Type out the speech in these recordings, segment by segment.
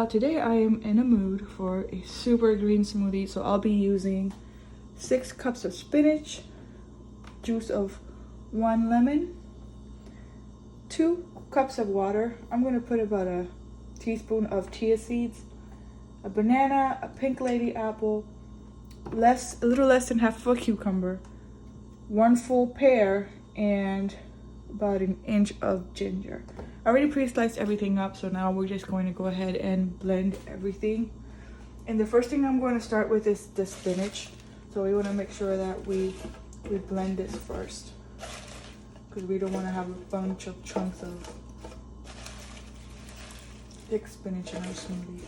Today I am in a mood for a super green smoothie, so I'll be using 6 cups of spinach, juice of 1 lemon, 2 cups of water. I'm going to put about a teaspoon of chia seeds, a banana, a pink lady apple, a little less than half of a cucumber, 1 full pear, and about an inch of ginger. I already pre-sliced everything up, so now we're just going to go ahead and blend everything. And the first thing I'm going to start with is the spinach. So we want to make sure that we blend this first, because we don't want to have a bunch of chunks of thick spinach in our smoothie.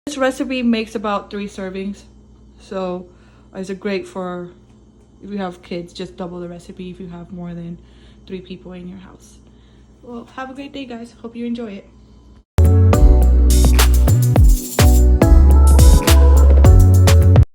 This recipe makes about 3 servings, so it's great for if you have kids. Just double the recipe if you have more than 3 people in your house. Well, have a great day, guys. Hope you enjoy it.